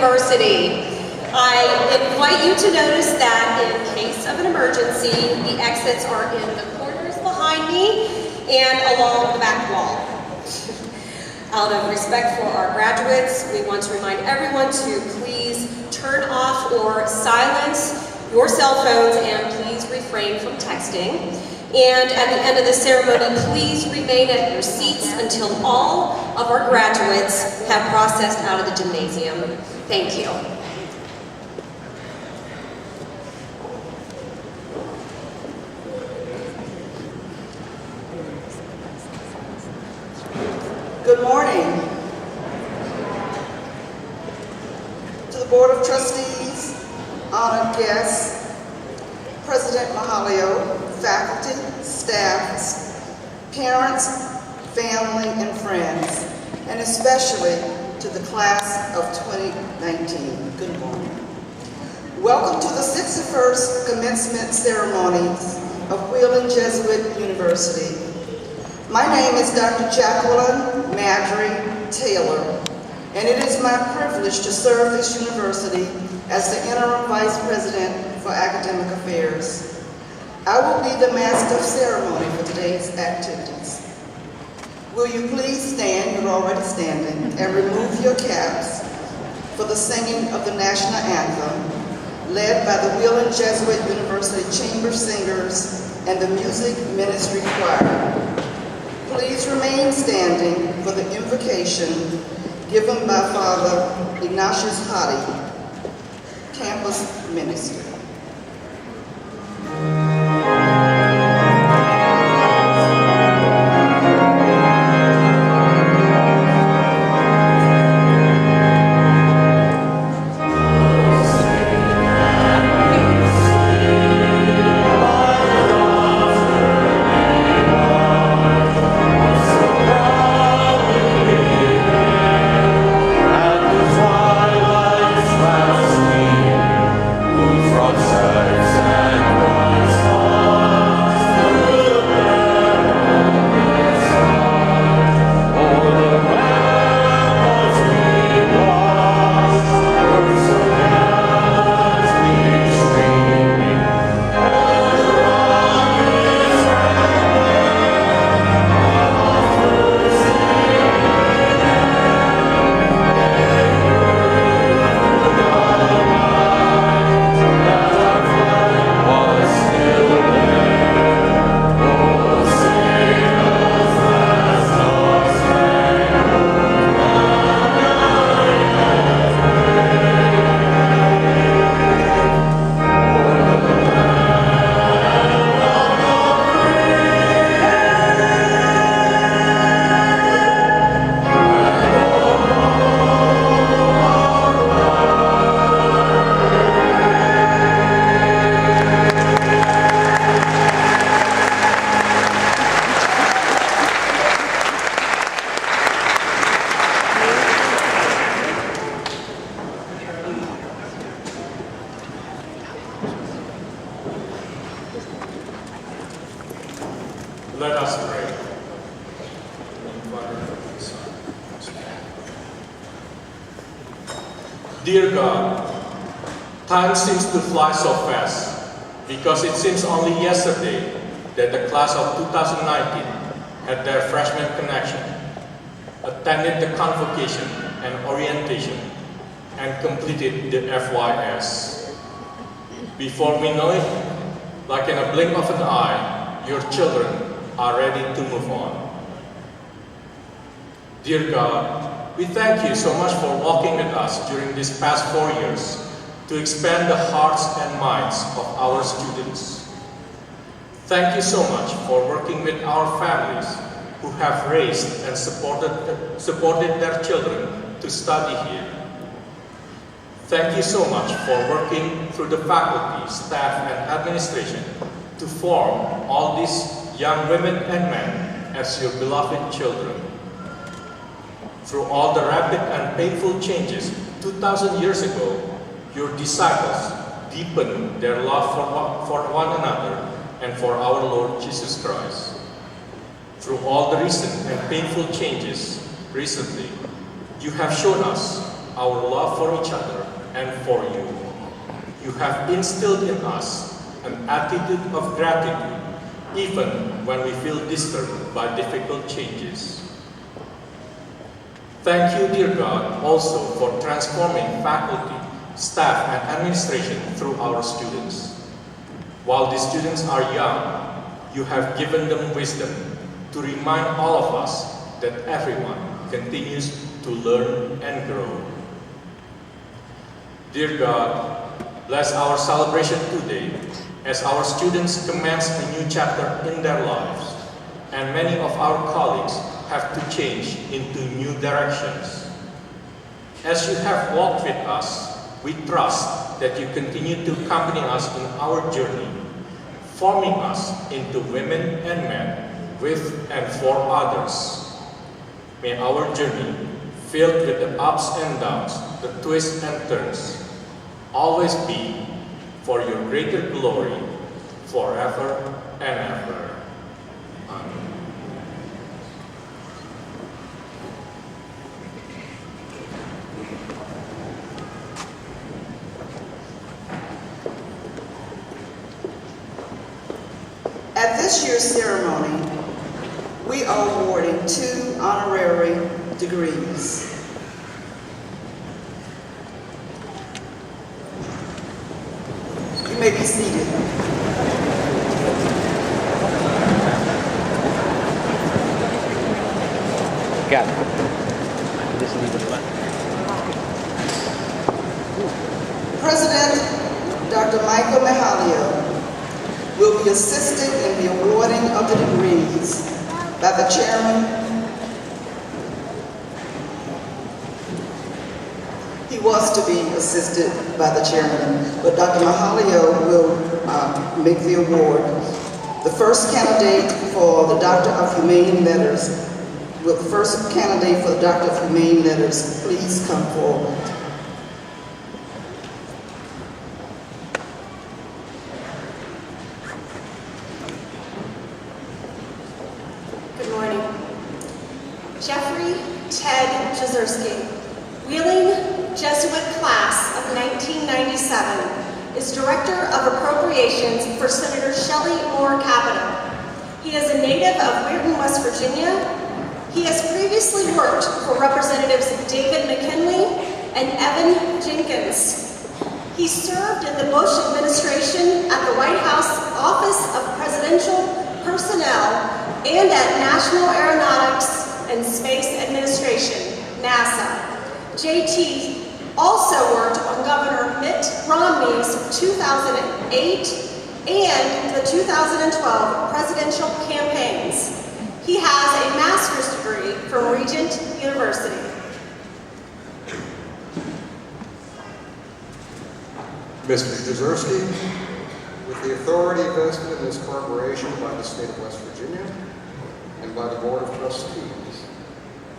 University. I invite you to notice that in case of an emergency, the exits are in the corners behind me and along the back wall. Out of respect for our graduates, we want to remind everyone to please turn off or silence your cell phones and please refrain from texting. And at the end of the ceremony, please remain at your seats until all of our graduates have processed out of the gymnasium. Thank you. Good morning. To the Board of Trustees, honored guests, President Mahalio, faculty, staff, parents, family, and friends, and especially to the class of 2019. Good morning. Welcome to the 61st commencement ceremonies of Wheeling Jesuit University. My name is Dr. Jacqueline Madry Taylor, and it is my privilege to serve this university as the Interim Vice President for Academic Affairs. I will be the master of ceremony for today's activities. Will you please stand, you're already standing, and remove your caps for the singing of the national anthem, led by the Wheeling Jesuit University Chamber Singers and the Music Ministry Choir. Please remain standing for the invocation given by Father Ignatius Hadi, campus minister. Let us pray. Dear God, time seems to fly so fast because it seems only yesterday that the class of 2019 had their freshman connection, attended the convocation and orientation, and completed the FYS. Before we know it, like in a blink of an eye, your children are ready to move on. Dear God, we thank you so much for walking with us during these past 4 years to expand the hearts and minds of our students. Thank you so much for working with our families who have raised and supported their children to study here. Thank you so much for working through the faculty, staff, and administration to form all these young women and men as your beloved children. Through all the rapid and painful changes 2,000 years ago, your disciples deepened their love for one another and for our Lord Jesus Christ. Through all the recent and painful changes recently, you have shown us our love for each other and for you. You have instilled in us an attitude of gratitude even when we feel disturbed by difficult changes. Thank you, dear God, also for transforming faculty, staff, and administration through our students. While the students are young, you have given them wisdom to remind all of us that everyone continues to learn and grow. Dear God, bless our celebration today as our students commence a new chapter in their lives, and many of our colleagues have to change into new directions. As you have walked with us, we trust that you continue to accompany us in our journey, forming us into women and men with and for others. May our journey, filled with the ups and downs, the twists and turns, always be for your greater glory, forever and ever. Amen. At this year's ceremony, we are awarding 2 honorary degrees. You may be seated. Got it. Just leave it blank. President Dr. Michael Mihalio will be assisted in the awarding of the degrees by the chairman. He was to be assisted by the chairman, but Dr. Mihalio will make the award. The first candidate for the Doctor of Humane Letters, please come forward. Good morning. Jeffrey Ted Jezierski, Wheeling Jesuit Class of 1997, is Director of Appropriations for Senator Shelley Moore Capito. He is a native of Weirton, West Virginia. He has previously worked for Representatives David McKinley and Evan Jenkins. He served in the Bush administration at the White House Office of Presidential Personnel and at National Aeronautics and Space Administration, NASA. JT also worked on Governor Mitt Romney's 2008 and the 2012 presidential campaigns. He has a master's degree from Regent University. Mr. Jezierski, with the authority vested in this corporation by the state of West Virginia and by the Board of Trustees,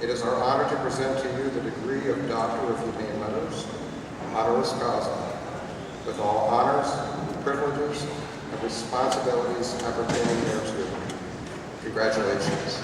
it is our honor to present to you the degree of Doctor of Humane Letters, honoris causa, with all honors, privileges, and responsibilities appertaining thereto. Congratulations.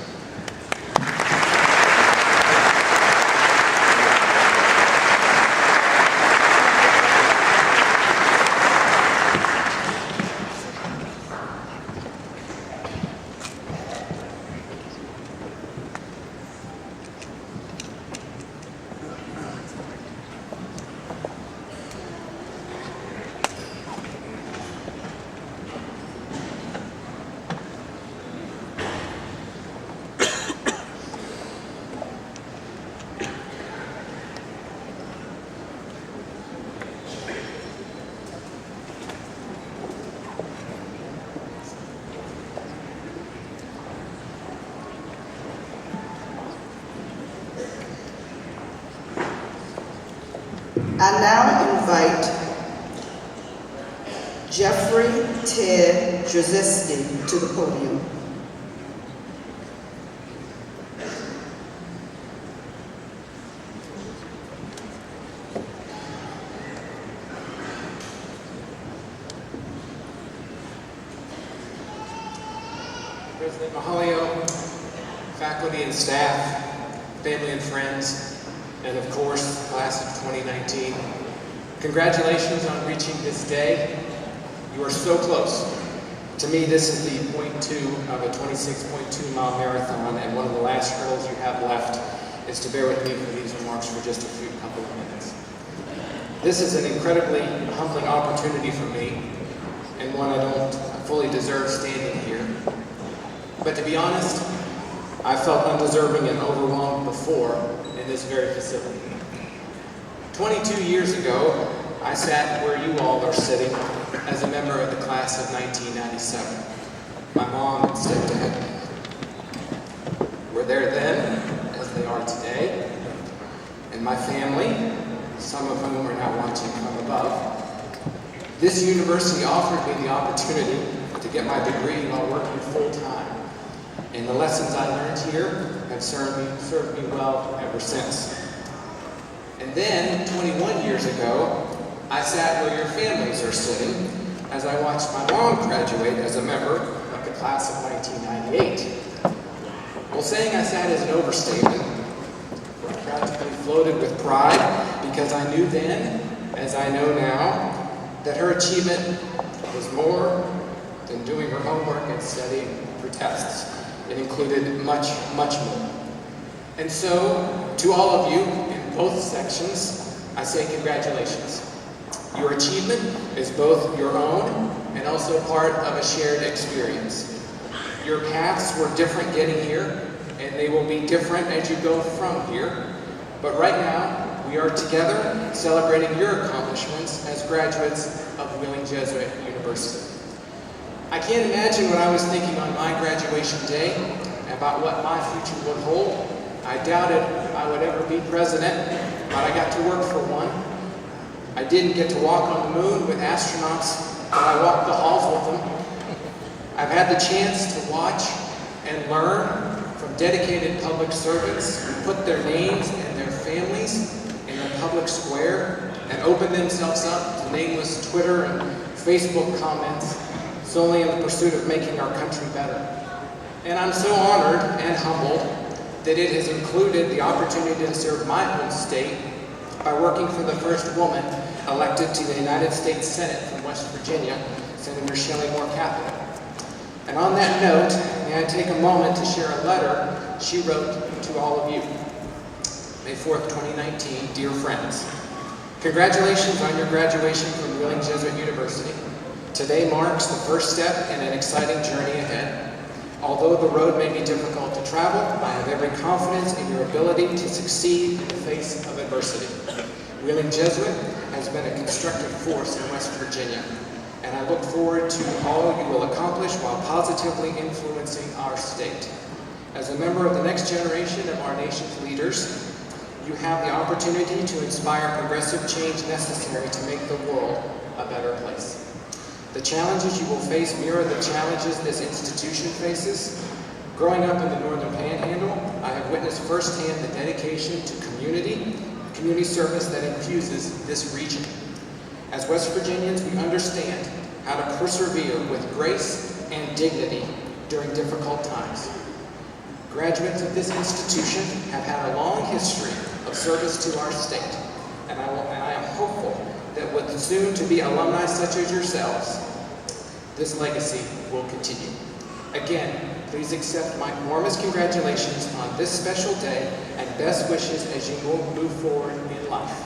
I now invite Jeffrey Ted Jezierski to the podium. President Mihalio, faculty and staff, family and friends, and of course, class of 2019. Congratulations on reaching this day. You are so close. To me, this is the point 2 of a 26.2 mile marathon, and one of the last hurdles you have left is to bear with me for these remarks for just a couple of minutes. This is an incredibly humbling opportunity for me, and one I don't fully deserve standing here. But to be honest, I felt undeserving and overwhelmed before in this very facility. 22 years ago, I sat where you all are sitting as a member of the class of 1997. My mom and stepdad were there then, as they are today, and my family, some of whom are now watching from above. This university offered me the opportunity to get my degree while working full-time, and the lessons I learned here have served me well ever since. And then, 21 years ago, I sat where your families are sitting as I watched my mom graduate as a member of the class of 1998. Well, saying I sat is an overstatement. I practically floated with pride because I knew then, as I know now, that her achievement was more than doing her homework and studying for tests. It included much, much more. And so, to all of you in both sections, I say congratulations. Your achievement is both your own and also part of a shared experience. Your paths were different getting here, and they will be different as you go from here. But right now, we are together celebrating your accomplishments as graduates of Wheeling Jesuit University. I can't imagine what I was thinking on my graduation day about what my future would hold. I doubted I would ever be president, but I got to work for one. I didn't get to walk on the moon with astronauts, but I walked the halls with them. I've had the chance to watch and learn from dedicated public servants who put their names and their families in the public square and open themselves up to nameless Twitter and Facebook comments solely in the pursuit of making our country better. And I'm so honored and humbled that it has included the opportunity to serve my home state by working for the first woman elected to the United States Senate from West Virginia, Senator Shelley Moore Capito. And on that note, may I take a moment to share a letter she wrote to all of you. May 4th, 2019, dear friends. Congratulations on your graduation from Wheeling Jesuit University. Today marks the first step in an exciting journey ahead. Although the road may be difficult to travel, I have every confidence in your ability to succeed in the face of adversity. Wheeling Jesuit has been a constructive force in West Virginia, and I look forward to all you will accomplish while positively influencing our state. As a member of the next generation of our nation's leaders, you have the opportunity to inspire progressive change necessary to make the world a better place. The challenges you will face mirror the challenges this institution faces. Growing up in the Northern Panhandle, I have witnessed firsthand the dedication to community service that infuses this region. As West Virginians, we understand how to persevere with grace and dignity during difficult times. Graduates of this institution have had a long history of service to our state, and I am hopeful that with soon-to-be alumni such as yourselves, this legacy will continue. Again, please accept my warmest congratulations on this special day and best wishes as you move forward in life.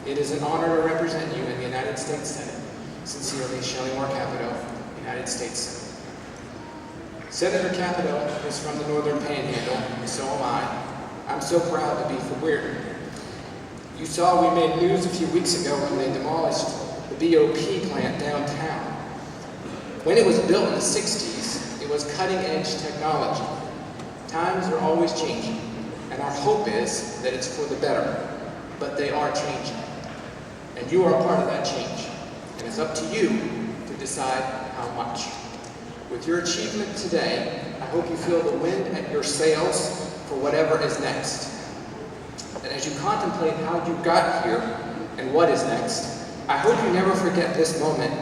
It is an honor to represent you in the United States Senate. Sincerely, Shelley Moore Capito, United States Senate. Senator Capito is from the Northern Panhandle, and so am I. I'm so proud to be from Weirton. You saw we made news a few weeks ago when they demolished the BOP plant downtown. When it was built in the 60s, it was cutting-edge technology. Times are always changing, and our hope is that it's for the better, but they are changing. And you are a part of that change, and it's up to you to decide how much. With your achievement today, I hope you feel the wind at your sails for whatever is next. And as you contemplate how you got here and what is next, I hope you never forget this moment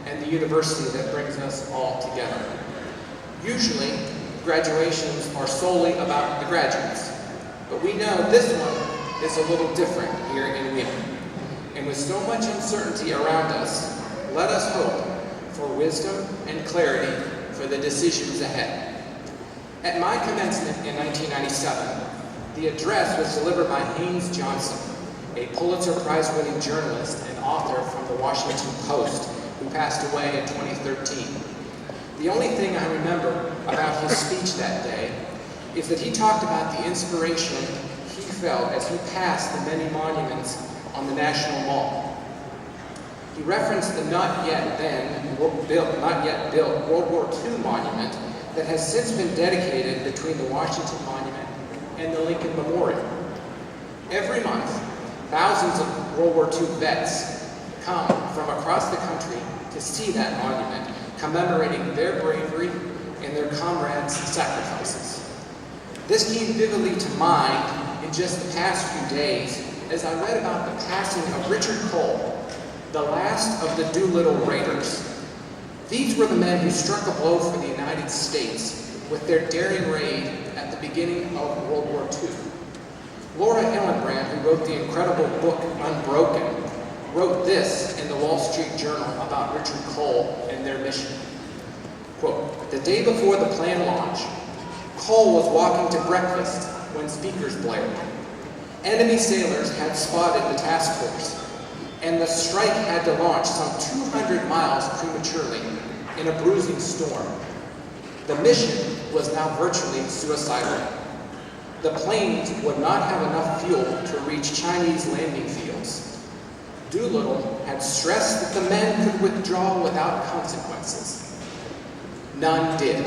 and the university that brings us all together. Usually, graduations are solely about the graduates, but we know this one is a little different here in Wheeling. And with so much uncertainty around us, let us hope for wisdom and clarity for the decisions ahead. At my commencement in 1997, the address was delivered by Haynes Johnson, a Pulitzer Prize-winning journalist and author from the Washington Post, who passed away in 2013. The only thing I remember about his speech that day is that he talked about the inspiration he felt as he passed the many monuments on the National Mall. He referenced the not yet built World War II monument that has since been dedicated between the Washington Monument and the Lincoln Memorial. Every month, thousands of World War II vets come from across the country to see that monument, commemorating their bravery and their comrades' sacrifices. This came vividly to mind in just the past few days as I read about the passing of Richard Cole, the last of the Doolittle Raiders. These were the men who struck a blow for the United States with their daring raid at the beginning of World War II. Laura Hillenbrand, who wrote the incredible book Unbroken, wrote this in the Wall Street Journal about Richard Cole and their mission. Quote, "The day before the planned launch, Cole was walking to breakfast when speakers blared. Enemy sailors had spotted the task force, and the strike had to launch some 200 miles prematurely in a bruising storm. The mission was now virtually suicidal. The planes would not have enough fuel to reach Chinese landing fields. Doolittle had stressed that the men could withdraw without consequences. None did.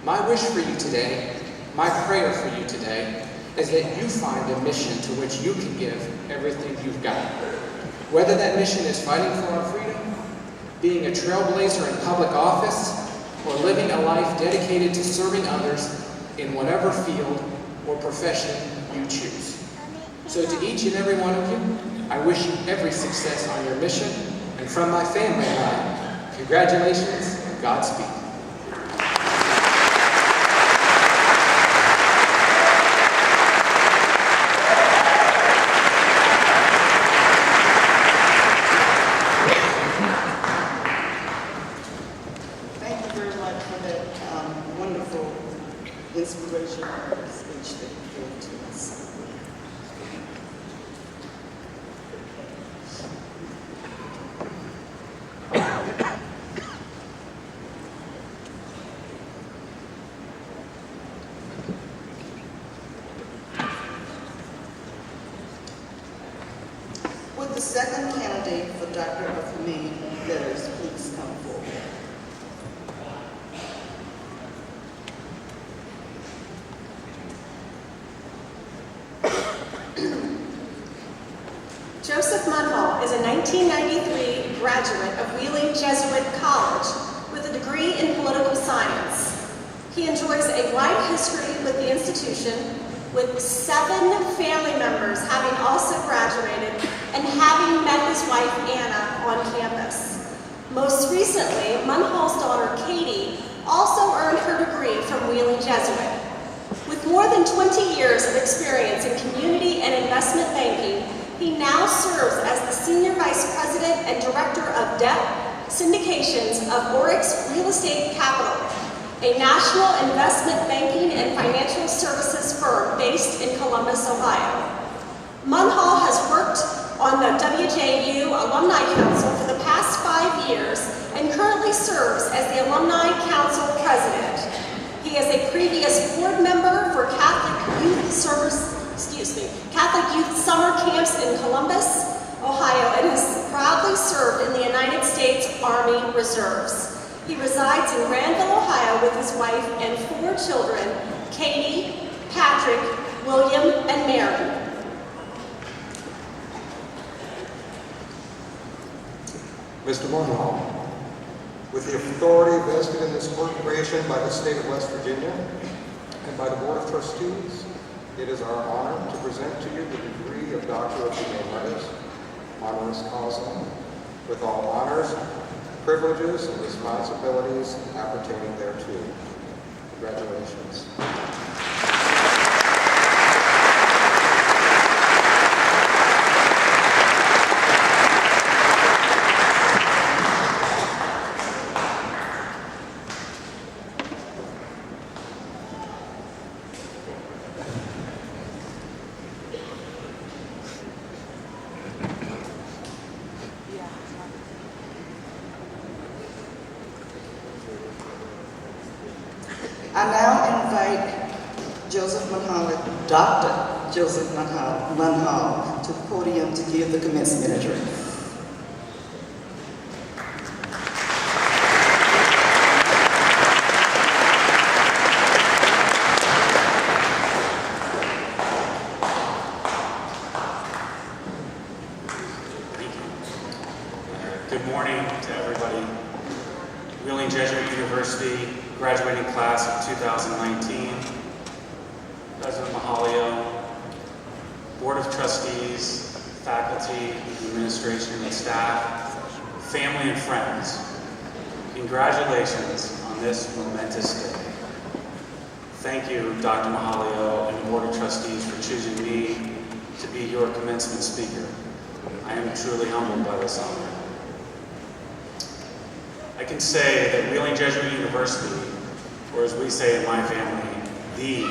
My wish for you today, my prayer for you today, is that you find a mission to which you can give everything you've got. Whether that mission is fighting for our freedom, being a trailblazer in public office, or living a life dedicated to serving others in whatever field or profession you choose. So to each and every one of you, I wish you every success on your mission, and from my family and I, congratulations and Godspeed. Thank you very much for that wonderful inspirational speech that you gave to us. Would the second candidate for Doctor of Humane Letters please come forward? Joseph Munhall is a 1993 graduate of Wheeling Jesuit College with a degree in political science. He enjoys a wide history with the institution, with 7 family members having also graduated and having met his wife Anna on campus. Most recently, Munhall's daughter Katie also earned her degree from Wheeling Jesuit. With more than 20 years of experience in community and investment banking, he now serves as the Senior Vice President and Director of Debt Syndications of Oryx Real Estate Capital, a national investment banking and financial services firm based in Columbus, Ohio. Munhall has worked on the WJU Alumni Council for the past 5 years and currently serves as the Alumni Council President. He is a previous board member for Catholic Youth Summer Camps in Columbus, Ohio, and has proudly served in the United States Army Reserves. He resides in Granville, Ohio with his wife and 4 children, Katie, Patrick, William, and Mary. Mr. Munhall, with the authority vested in this corporation by the state of West Virginia and by the Board of Trustees, it is our honor to present to you the degree of Doctor of Humane Letters, honoris causa, with all honors, privileges, and responsibilities appertaining thereto. Congratulations. I now invite Joseph Munhall, Dr. Joseph Munhall, to the podium to give the commencement address. Good morning to everybody. Wheeling Jesuit University graduating class of 2019, President Mahalio, Board of Trustees, faculty, administration, and staff, family and friends, congratulations on this momentous day. Thank you, Dr. Mahalio and the Board of Trustees for choosing me to be your commencement speaker. I am truly humbled by this honor. I can say that Wheeling Jesuit University, or as we say in my family, the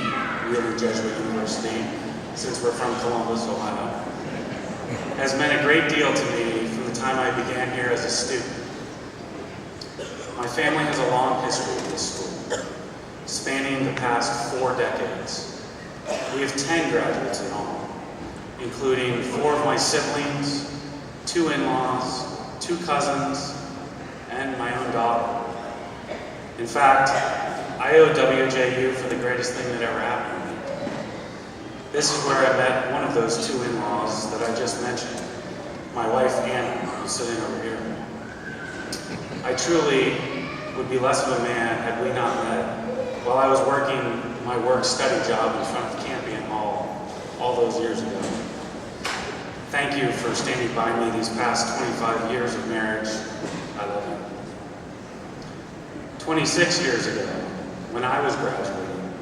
Wheeling Jesuit University, since we're from Columbus, Ohio, has meant a great deal to me from the time I began here as a student. My family has a long history with this school, spanning the past 4 decades. We have 10 graduates in all, including 4 of my siblings, 2 in-laws, 2 cousins, and my own daughter. In fact, I owe WJU for the greatest thing that ever happened to me. This is where I met one of those 2 in-laws that I just mentioned, my wife Anna, who's sitting over here. I truly would be less of a man had we not met while I was working my work-study job in front of Campion Hall all those years ago. Thank you for standing by me these past 25 years of marriage. I love you. 26 years ago, when I was graduating,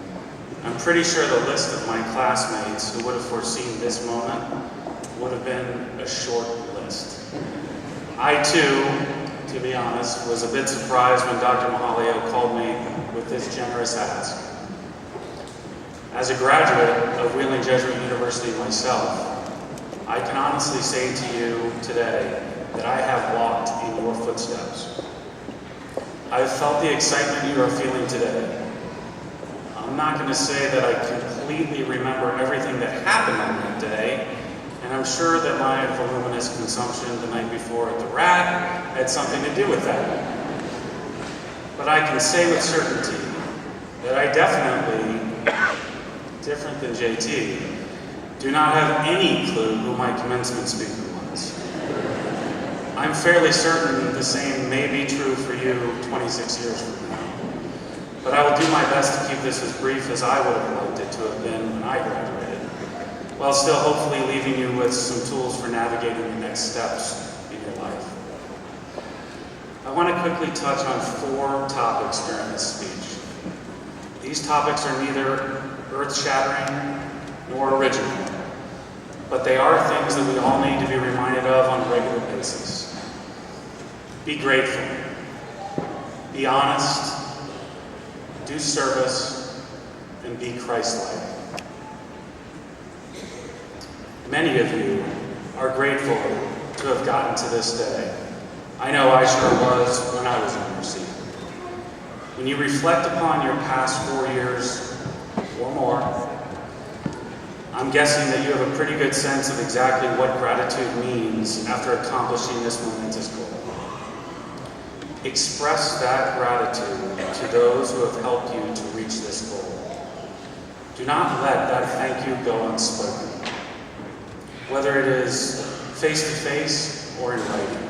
I'm pretty sure the list of my classmates who would have foreseen this moment would have been a short list. I too, to be honest, was a bit surprised when Dr. Mahalio called me with this generous ask. As a graduate of Wheeling Jesuit University myself, I can honestly say to you today that I have walked in your footsteps. I've felt the excitement you are feeling today. I'm not going to say that I completely remember everything that happened on that day, and I'm sure that my voluminous consumption the night before at the Rat had something to do with that. But I can say with certainty that I definitely, different than JT, do not have any clue who my commencement speaker was. I'm fairly certain the same may be true for you 26 years from now. But I will do my best to keep this as brief as I would have liked it to have been when I graduated, while still hopefully leaving you with some tools for navigating the next steps in your life. I want to quickly touch on 4 topics during this speech. These topics are neither earth-shattering nor original, but they are things that we all need to be reminded of on a regular basis. Be grateful, be honest, do service, and be Christ-like. Many of you are grateful to have gotten to this day. I know I sure was when I was in your seat. When you reflect upon your past 4 years or more, I'm guessing that you have a pretty good sense of exactly what gratitude means after accomplishing this momentous goal. Express that gratitude to those who have helped you to reach this goal. Do not let that thank you go unspoken, whether it is face-to-face or in writing.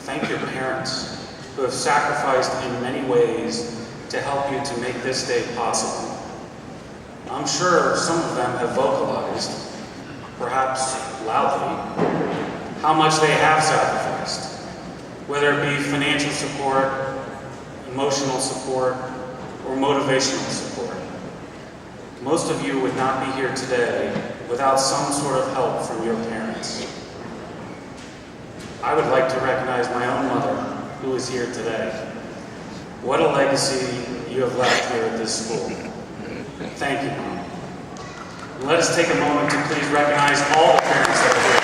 Thank your parents who have sacrificed in many ways to help you to make this day possible. I'm sure some of them have vocalized, perhaps loudly, how much they have sacrificed, whether it be financial support, emotional support, or motivational support. Most of you would not be here today without some sort of help from your parents. I would like to recognize my own mother, who is here today. What a legacy you have left here at this school. Thank you, Mom. And let us take a moment to please recognize all the parents that are here.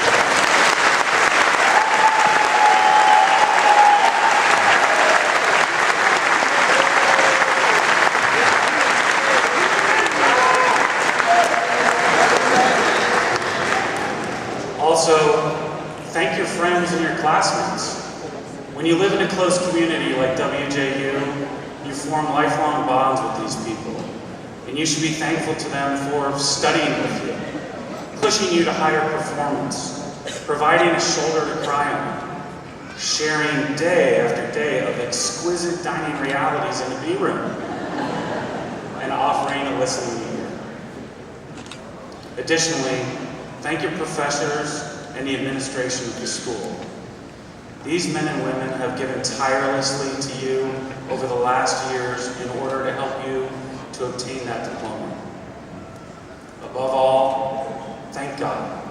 When you live in a close community like WJU, you form lifelong bonds with these people. And you should be thankful to them for studying with you, pushing you to higher performance, providing a shoulder to cry on, sharing day after day of exquisite dining realities in the B-room, and offering a listening ear. Additionally, thank your professors and the administration of the school. These men and women have given tirelessly to you over the last years in order to help you to obtain that diploma. Above all, thank God,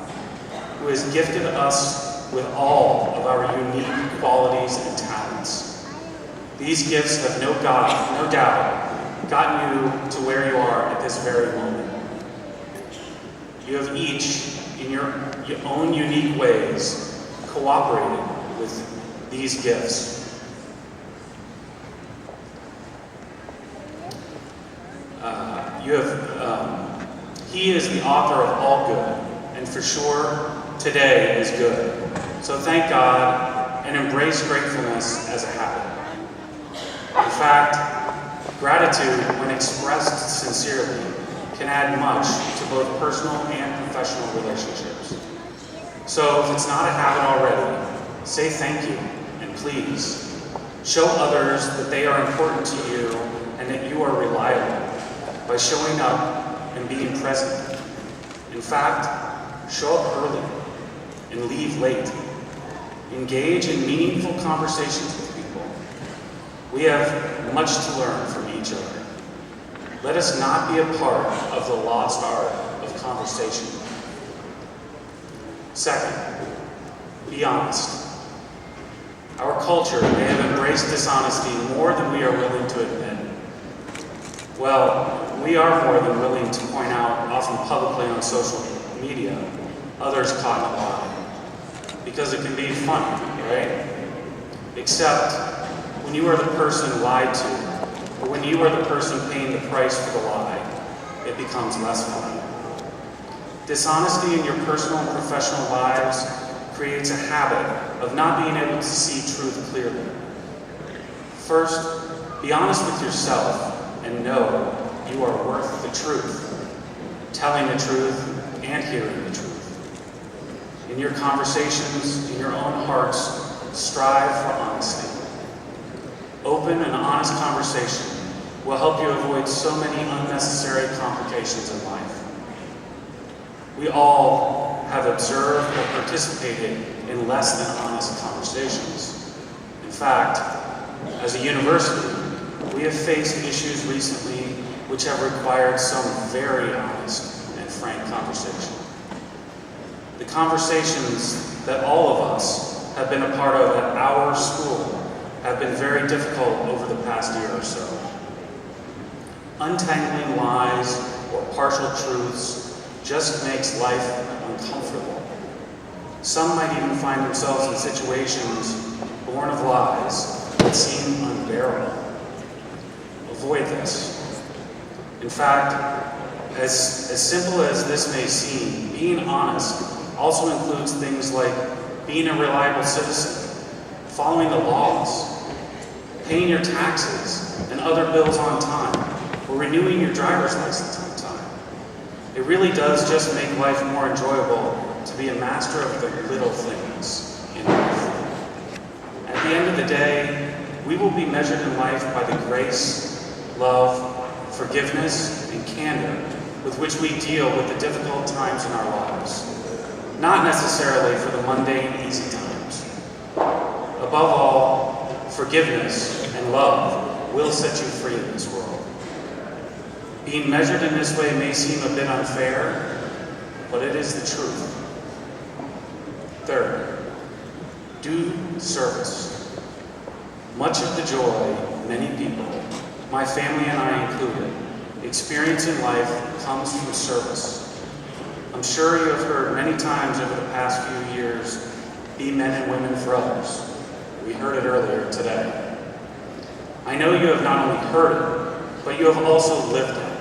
who has gifted us with all of our unique qualities and talents. These gifts have no doubt gotten you to where you are at this very moment. You have each, in your own unique ways, cooperated with these gifts. He is the author of all good, and for sure, today is good. So thank God and embrace gratefulness as a habit. In fact, gratitude, when expressed sincerely, can add much to both personal and professional relationships. So if it's not a habit already, say thank you, and please, show others that they are important to you and that you are reliable by showing up and being present. In fact, show up early and leave late. Engage in meaningful conversations with people. We have much to learn from each other. Let us not be a part of the lost art of conversation. Second, be honest. Our culture may have embraced dishonesty more than we are willing to admit. Well, we are more than willing to point out, often publicly on social media, others caught in a lie. Because it can be fun, right? Except when you are the person lied to, or when you are the person paying the price for the lie, it becomes less fun. Dishonesty in your personal and professional lives creates a habit of not being able to see truth clearly. First, be honest with yourself and know you are worth the truth, telling the truth and hearing the truth. In your conversations, in your own hearts, strive for honesty. Open and honest conversation will help you avoid so many unnecessary complications in life. We all have observed or participated in less than honest conversations. In fact, as a university, we have faced issues recently which have required some very honest and frank conversation. The conversations that all of us have been a part of at our school have been very difficult over the past year or so. Untangling lies or partial truths just makes life uncomfortable. Some might even find themselves in situations born of lies that seem unbearable. Avoid this. In fact, as simple as this may seem, being honest also includes things like being a reliable citizen, following the laws, paying your taxes and other bills on time, or renewing your driver's license on time. It really does just make life more enjoyable to be a master of the little things in life. At the end of the day, we will be measured in life by the grace, love, forgiveness, and candor with which we deal with the difficult times in our lives. Not necessarily for the mundane, easy times. Above all, forgiveness and love will set you free in this world. Being measured in this way may seem a bit unfair, but it is the truth. Third, do service. Much of the joy many people, my family and I included, experience in life comes from service. I'm sure you have heard many times over the past few years, be men and women for others. We heard it earlier today. I know you have not only heard it, but you have also lived it.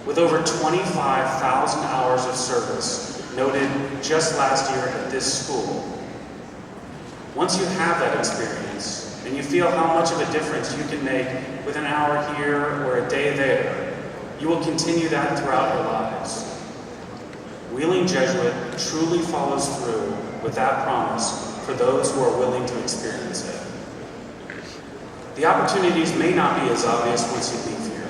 With over 25,000 hours of service noted just last year at this school. Once you have that experience, and you feel how much of a difference you can make with an hour here or a day there, you will continue that throughout your lives. Wheeling Jesuit truly follows through with that promise for those who are willing to experience it. The opportunities may not be as obvious once you leave here.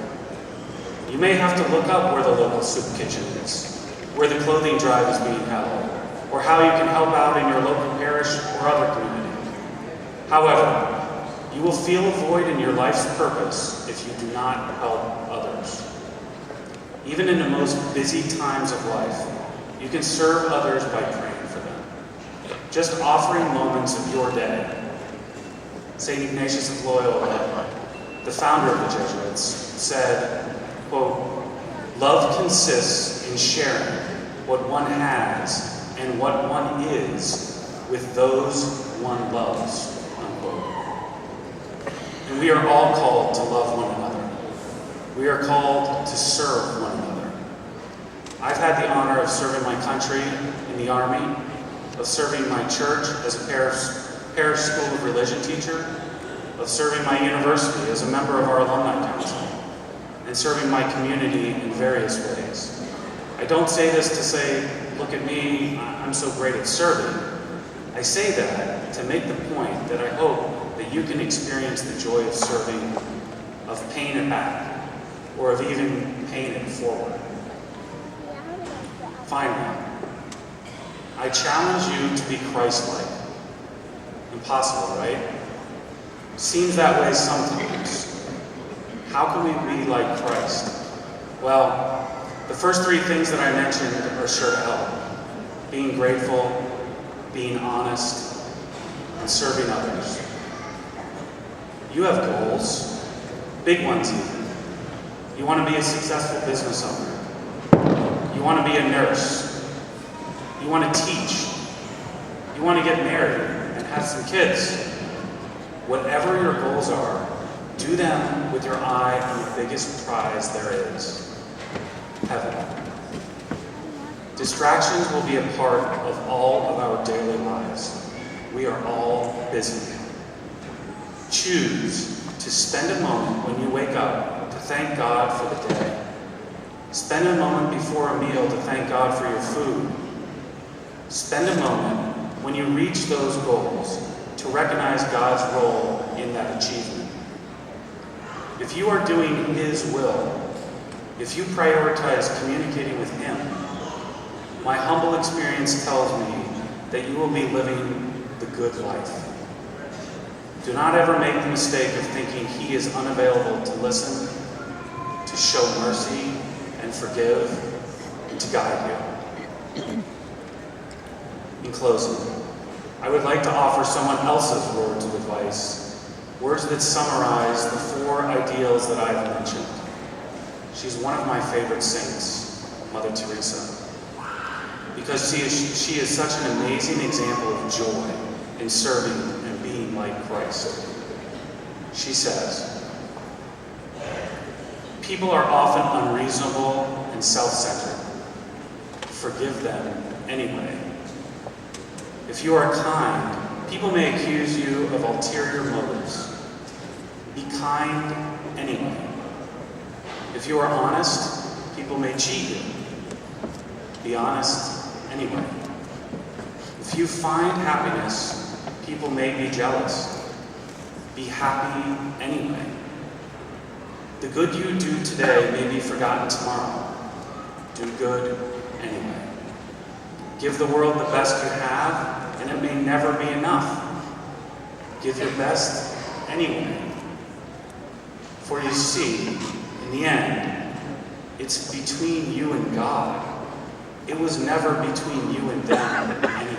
You may have to look up where the local soup kitchen is, where the clothing drive is being held, or how you can help out in your local parish or other community. However, you will feel a void in your life's purpose if you do not help others. Even in the most busy times of life, you can serve others by praying for them. Just offering moments of your day. St. Ignatius of Loyola, the founder of the Jesuits, said, quote, "Love consists in sharing what one has and what one is with those one loves," unquote. And we are all called to love one another. We are called to serve one another. I've had the honor of serving my country in the Army, of serving my church as a parish school of religion teacher, of serving my university as a member of our alumni council, and serving my community in various ways. I don't say this to say, look at me, I'm so great at serving. I say that to make the point that I hope that you can experience the joy of serving, of paying it back, or of even paying it forward. Finally, I challenge you to be Christ-like. Impossible, right? Seems that way sometimes. How can we be like Christ? Well, the first three things that I mentioned are sure to help. Being grateful, being honest, and serving others. You have goals, big ones even. You want to be a successful business owner. You want to be a nurse. You want to teach. You want to get married and have some kids. Whatever your goals are, do them with your eye on the biggest prize there is, heaven. Distractions will be a part of all of our daily lives. We are all busy. Choose to spend a moment when you wake up to thank God for the day. Spend a moment before a meal to thank God for your food. Spend a moment when you reach those goals to recognize God's role in that achievement. If you are doing His will, if you prioritize communicating with Him, my humble experience tells me that you will be living the good life. Do not ever make the mistake of thinking He is unavailable to listen, to show mercy and forgive, and to guide you. In closing, I would like to offer someone else's words of advice, words that summarize the four ideals that I've mentioned. She's one of my favorite saints, Mother Teresa, because she is such an amazing example of joy in serving and being like Christ. She says, "People are often unreasonable and self-centered. Forgive them anyway. If you are kind, people may accuse you of ulterior motives. Be kind anyway. If you are honest, people may cheat you. Be honest anyway. If you find happiness, people may be jealous. Be happy anyway. The good you do today may be forgotten tomorrow. Do good anyway. Give the world the best you have, and it may never be enough. Give your best anyway. For you see, in the end, it's between you and God. It was never between you and them anyway.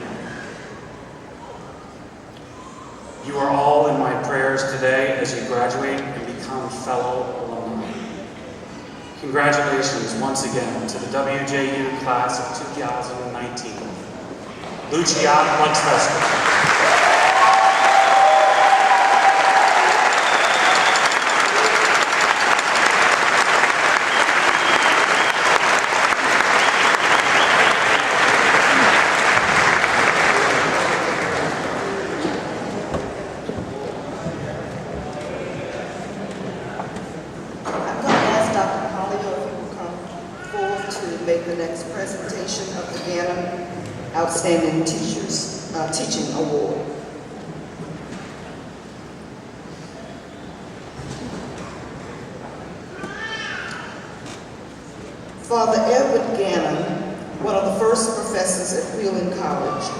You are all in my prayers today as you graduate and become fellow alumni. Congratulations once again to the WJU class of 2019. Lucia Lux Festival. the next presentation of the Ganem Outstanding Teaching Award. Father Edward Ganem, one of the first professors at Wheeling College,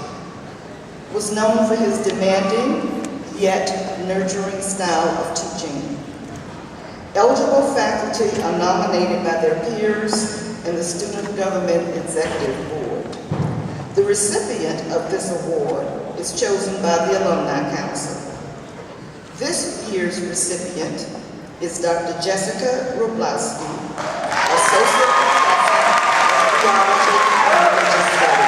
was known for his demanding yet nurturing style of teaching. Eligible faculty are nominated by their peers and the Student Government Executive Board. The recipient of this award is chosen by the Alumni Council. This year's recipient is Dr. Jessica Roblowski, Associate Professor of Theology and Religious Studies.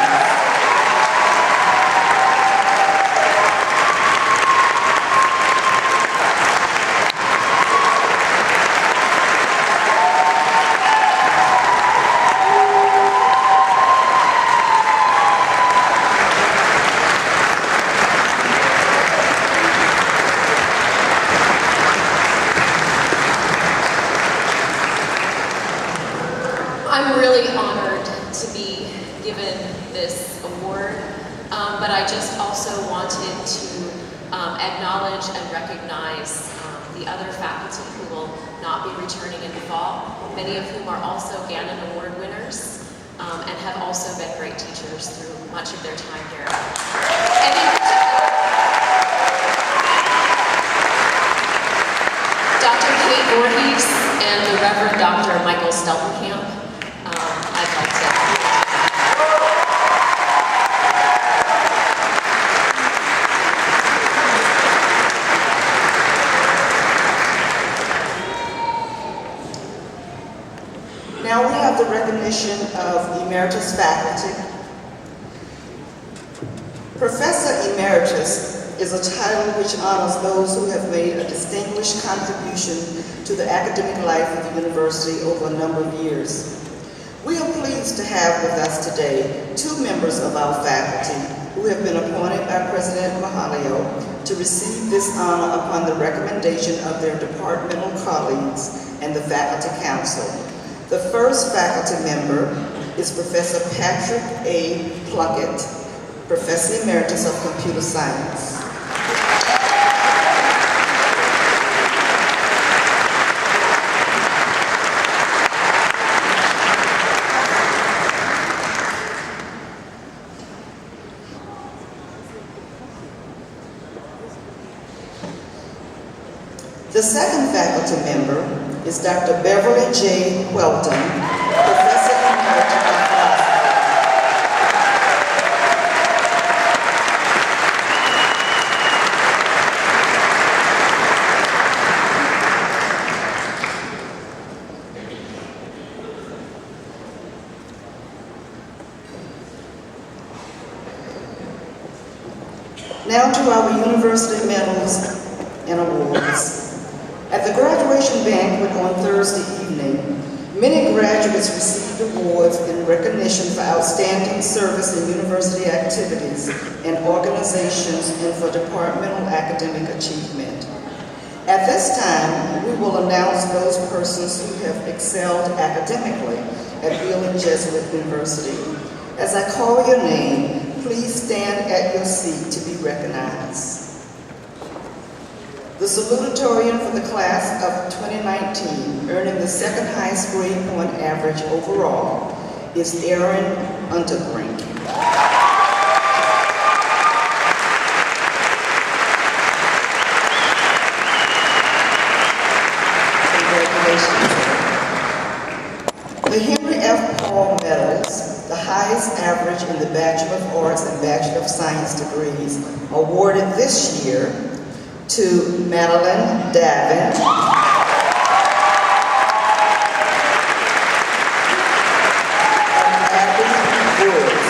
I'm really honored to be given this award, but I just also wanted to acknowledge and recognize the other faculty who will not be returning in the fall, many of whom are also Ganem Award winners and have also been great teachers through much of their time here. And in particular, Dr. Kate Voorhees and the Reverend Dr. Michael Steltenkamp. I'd like to. Now we have the recognition of Emeritus faculty. Professor Emeritus is a title which honors those who have made a distinguished contribution to the academic life of the university over a number of years. We are pleased to have with us today two members of our faculty who have been appointed by President Mahalio to receive this honor upon the recommendation of their departmental colleagues and the Faculty Council. The first faculty member is Professor Patrick A. Plunkett, Professor Emeritus of Computer Science. The second faculty member is Dr. Beverly J. Welton, Professor Emeritus of Philosophy. Now to our university medals and awards. At the graduation banquet on Thursday evening, many graduates received awards in recognition for outstanding service in university activities and organizations and for departmental academic achievement. At this time, we will announce those persons who have excelled academically at Wheeling Jesuit University. As I call your name, please stand at your seat to be recognized. The salutatorian for the class of 2019, earning the second highest grade point average overall, is Aaron Unterbrink. Congratulations. The Henry F. Paul Medals, the highest average in the Bachelor of Arts and Bachelor of Science degrees, awarded this year to Madeline Davin, and Abby Woods.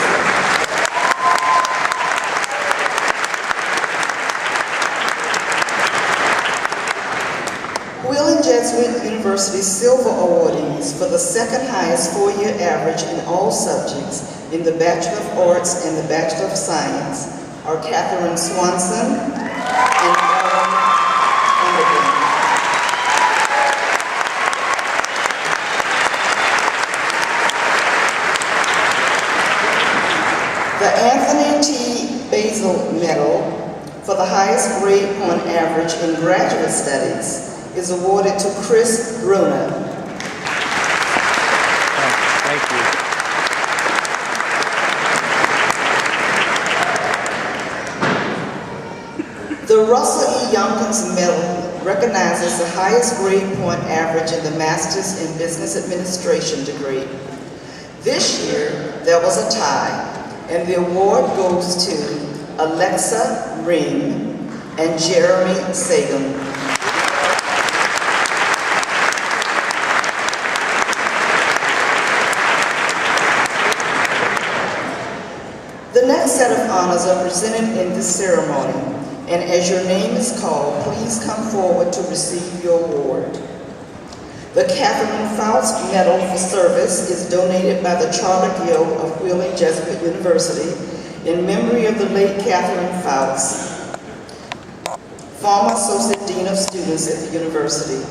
Wheeling Jesuit University Silver Awardees for the second highest four-year average in all subjects in the Bachelor of Arts and the Bachelor of Science are Catherine Swanson and Hazel Medal for the highest grade on average in graduate studies is awarded to Chris Bruna. Thank you. The Russell E. Youngkins Medal recognizes the highest grade point average in the Master's in Business Administration degree. This year, there was a tie, and the award goes to Alexa Ring and Jeremy Sagan. The next set of honors are presented in this ceremony, and as your name is called, please come forward to receive your award. The Catherine Fouts Medal for Service is donated by the Charter Guild of Wheeling Jesuit University in memory of the late Catherine Fouts, former Associate Dean of Students at the university.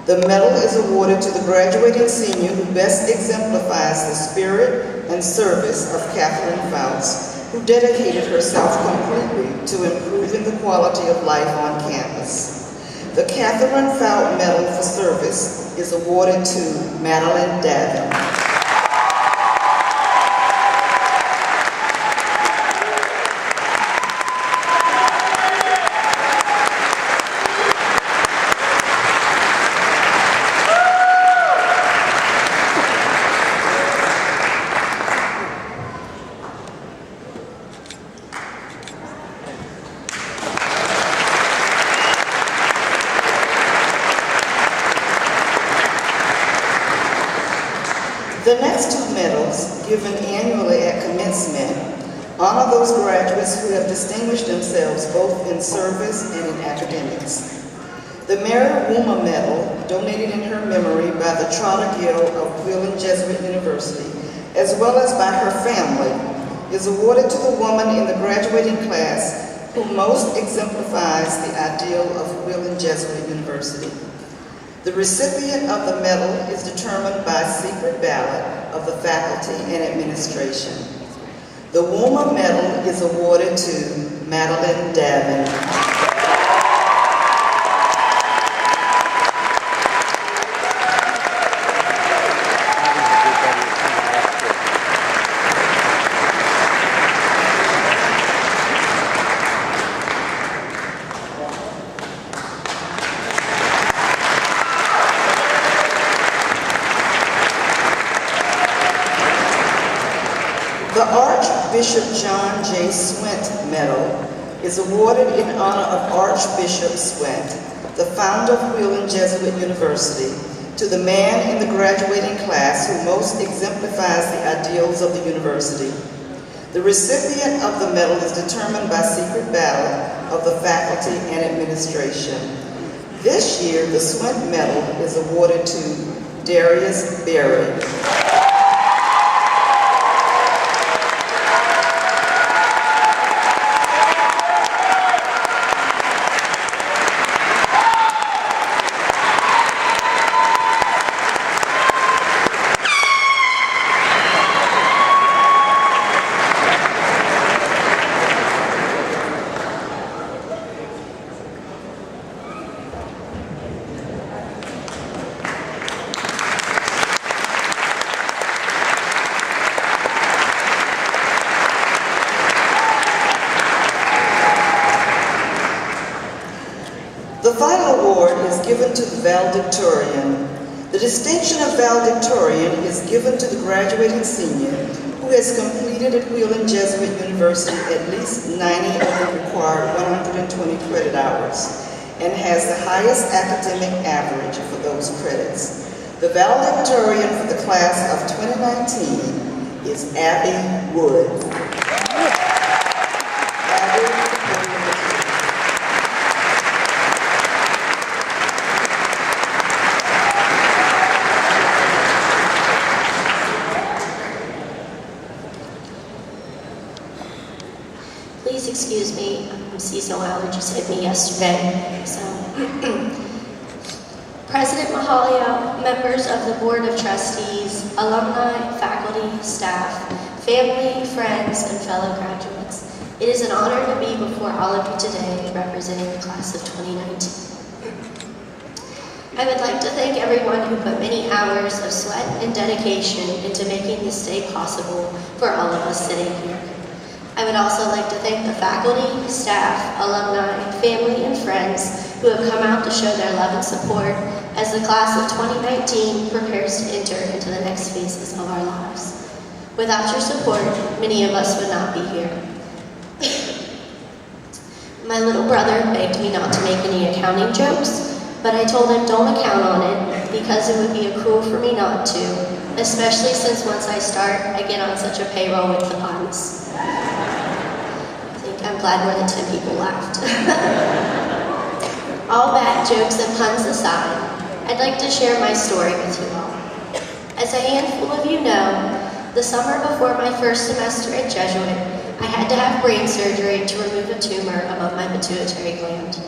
The medal is awarded to the graduating senior who best exemplifies the spirit and service of Catherine Fouts, who dedicated herself completely to improving the quality of life on campus. The Catherine Fout Medal for Service is awarded to Madeline Davin. The next two medals, given annually at commencement, honor those graduates who have distinguished themselves both in service and in academics. The Mary Woomer Medal, donated in her memory by the Charter Guild of Wheeling Jesuit University, as well as by her family, is awarded to the woman in the graduating class who most exemplifies the ideal of Wheeling Jesuit University. The recipient of the medal is determined by secret ballot of the faculty and administration. The Woomer Medal is awarded to Madeline Davin. The Archbishop John J. Swint Medal is awarded in honor of Archbishop Swint, the founder of Wheeling Jesuit University, to the man in the graduating class who most exemplifies the ideals of the university. The recipient of the medal is determined by secret ballot of the faculty and administration. This year, the Swint Medal is awarded to Darius Berry. The final award is given to the valedictorian. The distinction of valedictorian is given to the graduating senior who has completed at Wheeling Jesuit University at least 90 of the required 120 credit hours and has the highest academic average for those credits. The valedictorian for the class of 2019 is Abby Wood. Please excuse me, seasonal allergies hit me yesterday. So, President Mahalia, members of the Board of Trustees, alumni, faculty, staff, family, friends, and fellow graduates, It is an honor to be before all of you today representing the class of 2019. I would like to thank everyone who put many hours of sweat and dedication into making this day possible for all of us sitting here. I would also like to thank the faculty, staff, alumni, family, and friends who have come out to show their love and support as the class of 2019 prepares to enter into the next phases of our lives. Without your support, many of us would not be here. My little brother begged me not to make any accounting jokes, but I told him don't account on it because it would be cruel for me not to, especially since once I start, I get on such a payroll with the puns. I'm glad more than 10 people laughed. All bad jokes and puns aside, I'd like to share my story with you all. As a handful of you know, the summer before my first semester at Jesuit, I had to have brain surgery to remove a tumor above my pituitary gland.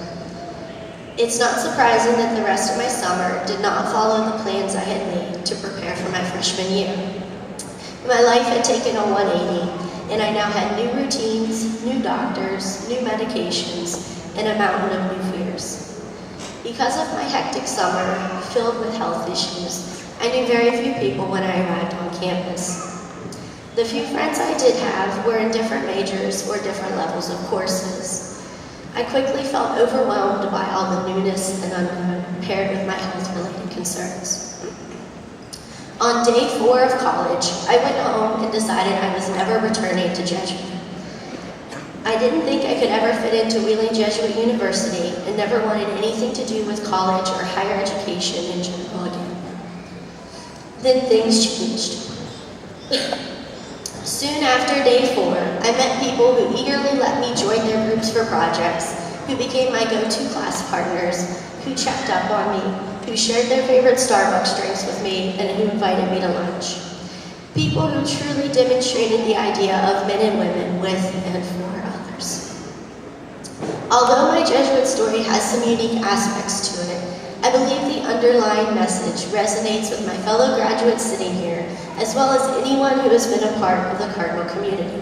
It's not surprising that the rest of my summer did not follow the plans I had made to prepare for my freshman year. My life had taken a 180, and I now had new routines, new doctors, new medications, and a mountain of new fears. Because of my hectic summer, filled with health issues, I knew very few people when I arrived on campus. The few friends I did have were in different majors or different levels of courses. I quickly felt overwhelmed by all the newness and unknown paired with my health-related concerns. On day 4 of college, I went home and decided I was never returning to Jesuit. I didn't think I could ever fit into Wheeling Jesuit University and never wanted anything to do with college or higher education in general again. Then things changed. Soon after day 4, I met people who eagerly let me join their groups for projects, who became my go-to class partners, who checked up on me, who shared their favorite Starbucks drinks with me, and who invited me to lunch. People who truly demonstrated the idea of men and women with and for others. Although my Jesuit story has some unique aspects to it, I believe the underlying message resonates with my fellow graduates sitting here, as well as anyone who has been a part of the Cardinal community.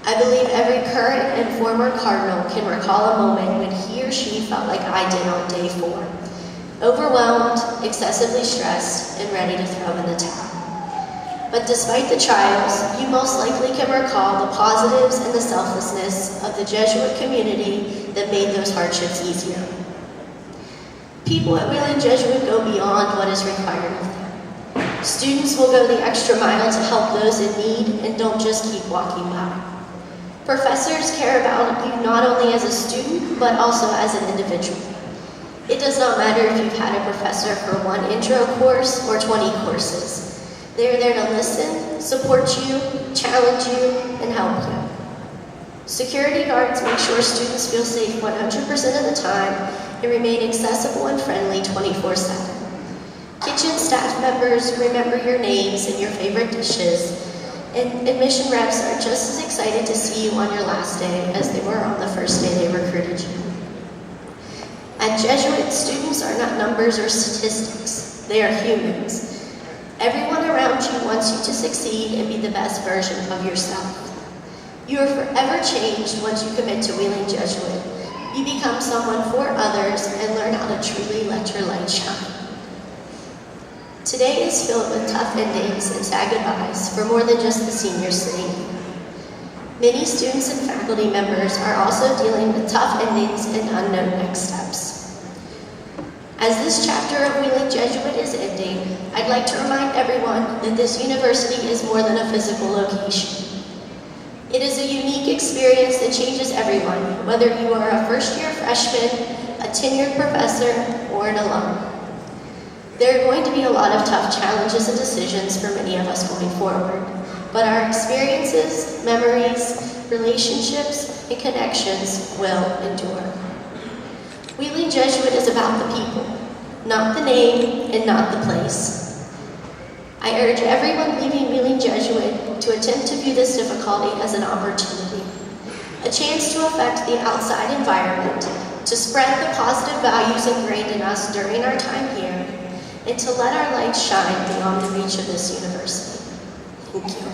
I believe every current and former Cardinal can recall a moment when he or she felt like I did on day 4. Overwhelmed, excessively stressed, and ready to throw in the towel. But despite the trials, you most likely can recall the positives and the selflessness of the Jesuit community that made those hardships easier. People at Wheeling Jesuit go beyond what is required of them. Students will go the extra mile to help those in need and don't just keep walking by. Professors care about you not only as a student, but also as an individual. It does not matter if you've had a professor for 1 intro course or 20 courses. They're there to listen, support you, challenge you, and help you. Security guards make sure students feel safe 100% of the time and remain accessible and friendly 24/7. Kitchen staff members remember your names and your favorite dishes, and admission reps are just as excited to see you on your last day as they were on the first day they recruited you. At Jesuit, students are not numbers or statistics, they are humans. Everyone around you wants you to succeed and be the best version of yourself. You are forever changed once you commit to Wheeling Jesuit. You become someone for others and learn how to truly let your light shine. Today is filled with tough endings and sad goodbyes for more than just the seniors sitting here. Many students and faculty members are also dealing with tough endings and unknown next steps. As this chapter of Wheeling Jesuit is ending, I'd like to remind everyone that this university is more than a physical location. It is a unique experience that changes everyone, whether you are a first-year freshman, a tenured professor, or an alum. There are going to be a lot of tough challenges and decisions for many of us going forward, but our experiences, memories, relationships, and connections will endure. Wheeling Jesuit is about the people, not the name and not the place. I urge everyone leaving Wheeling Jesuit to attempt to view this difficulty as an opportunity, a chance to affect the outside environment, to spread the positive values ingrained in us during our time here, and to let our light shine beyond the reach of this university. Thank you.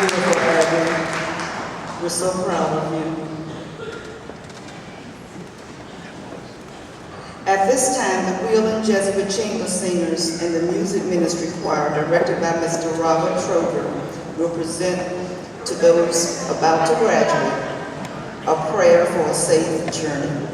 beautiful, Abby. We're so proud of you. At this time, the Wheeling Jesuit Chamber Singers and the Music Ministry Choir, directed by Mr. Robert Troger, will present to those about to graduate a prayer for a safe journey.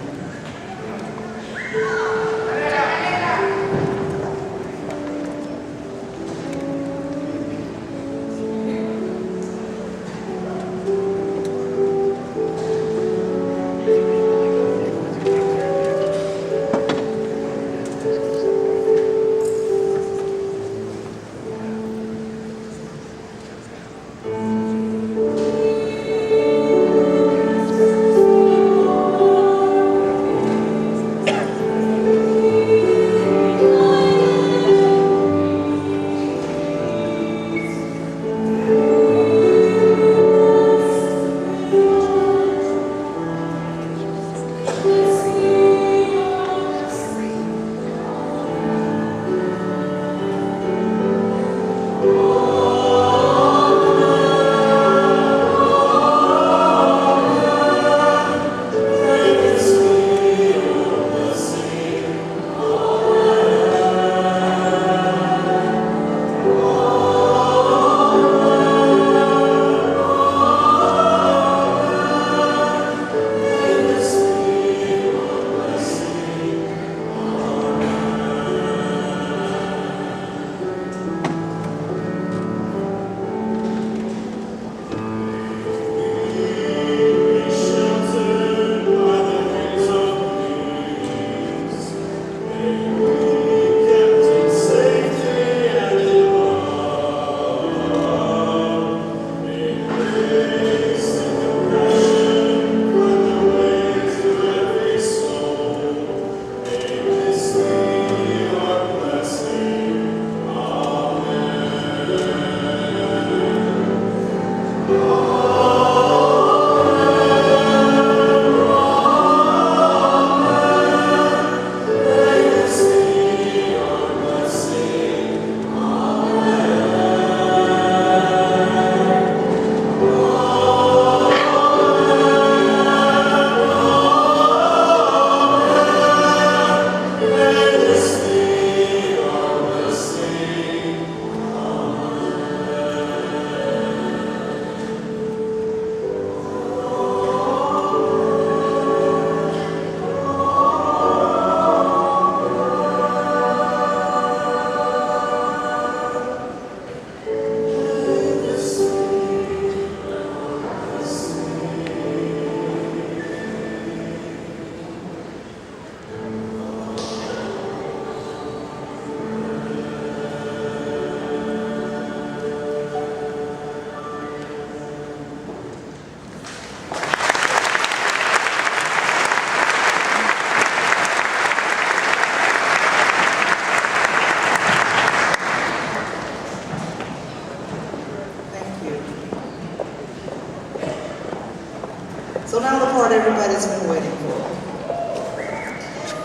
So now the part everybody's been waiting for.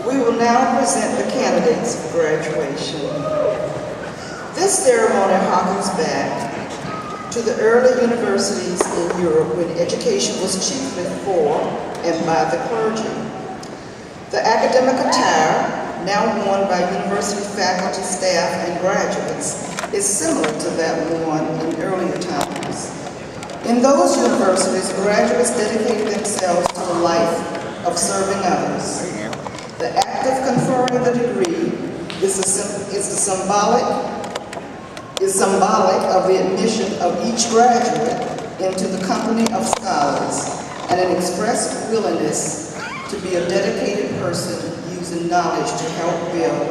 We will now present the candidates for graduation. This ceremony harkens back to the early universities in Europe when education was chiefly for and by the clergy. The academic attire, now worn by university faculty, staff, and graduates, is similar to that worn in earlier times. In those universities, graduates dedicated themselves to the life of serving others. The act of conferring the degree is symbolic of the admission of each graduate into the company of scholars and an expressed willingness to be a dedicated person using knowledge to help build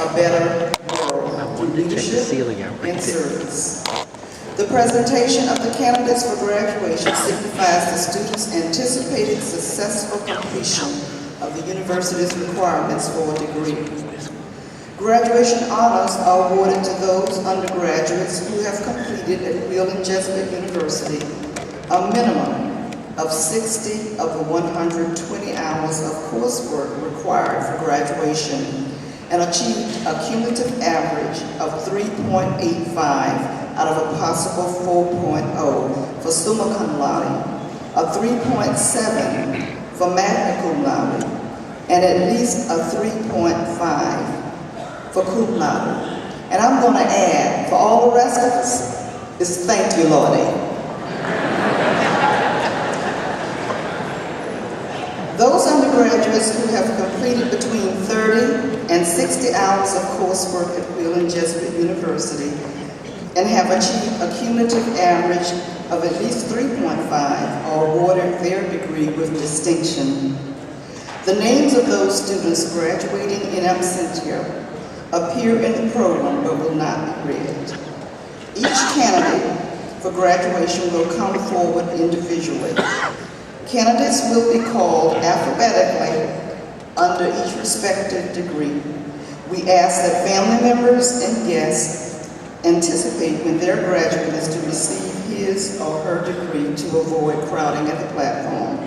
a better world through leadership and service. The presentation of the candidates for graduation signifies the students' anticipated successful completion of the university's requirements for a degree. Graduation honors are awarded to those undergraduates who have completed at Wheeling Jesuit University a minimum of 60 of the 120 hours of coursework required for graduation and achieved a cumulative average of 3.85 out of a possible 4.0 for summa cum laude, a 3.7 for magna cum laude, and at least a 3.5 for cum laude. And I'm going to add, for all the rest of us, is thank you, Lordy. Those undergraduates who have completed between 30 and 60 hours of coursework at Wheeling Jesuit University and have achieved a cumulative average of at least 3.5 are awarded their degree with distinction. The names of those students graduating in absentia appear in the program but will not be read. Each candidate for graduation will come forward individually. Candidates will be called alphabetically under each respective degree. We ask that family members and guests anticipate when their graduate is to receive his or her degree to avoid crowding at the platform.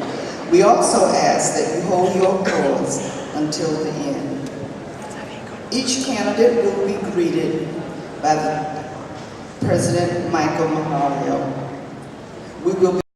We also ask that you hold your applause until the end. Each candidate will be greeted by the President Michael Mahalio.